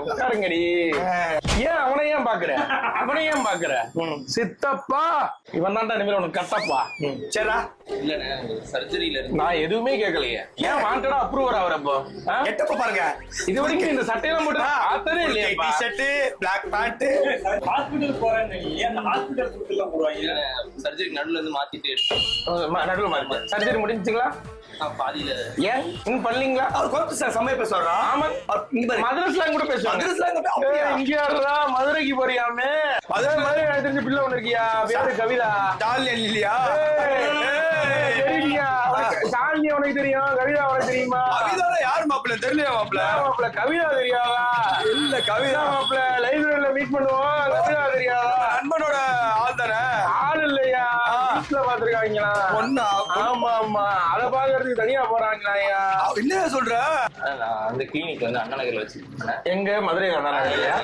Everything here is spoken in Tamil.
உட்காருங்கடி. ஏன் அவனை ஏன் பாக்குற? அவனை ஏன் பாக்குற? சித்தப்பா இவன் தான்டா இனிமேல் உனக்கு கட்டப்பா. சரிடா. இல்லண்ணே சர்ஜரியில இருக்கு. நான் எதுவுமே கேட்கலையே. ஏன் வாண்டடா அப்ரூவர் ஆவறப்போ? எட்டப்ப பாருங்க. இது வரைக்கும் இந்த சட்டையெல்லாம் போட்டு பார்த்ததே இல்லையா? T-shirt, black pant. ஹாஸ்பிடல் போறேன்னு ஏன் ஹாஸ்பிடல் ஃபுட்ல போடுவாங்க? சர்ஜரி நடுவுல இருந்து மாத்திட்டு நடுவுல மாதிரி சர்ஜரி முடிஞ்சுங்களா? பாதியில. ஏன் இன்னும் பண்ணலீங்களா? அவர் கோத்து சார் சமய பேசுவாரா? ஆமா. இங்க பாரு. மதுரைஸ்லாம் கூட பேசுவாங்க. மதுரைஸ்லாம் கூட ஏய், இங்க யாருடா மதுரைக்கு போறியாமே? மதுரை எனக்கு தெரிஞ்ச பிள்ளை ஒண்ணு இருக்கியா? பேரு கவிதா. டாலியன் இல்லையா? தெரியா? சாலினி உனக்கு தெரியும், கவிதா உனக்கு தெரியுமா? கவிதால யார் மாப்பிள்ள? தெரியலையா மாப்பிள்ள? மாப்பிள்ள கவிதா தெரியாதா? இல்ல கவிதா மாப்பிள்ள லைப்ரரியில மீட் பண்ணுவோம். கவிதா தெரியாதா? நண்பனோட ஆள் தானே. ஆள் இல்லையா? வீட்டுல பாத்துருக்காங்களா? பொண்ணா? ஆமா ஆமா, அத பாக்குறதுக்கு தனியா போறாங்களா? என்ன சொல்ற? நான் அந்த கிளினிக் வந்து அண்ணா நகர்ல வச்சிருக்கேன். எங்க மதுரை அண்ணா நகர்லயா?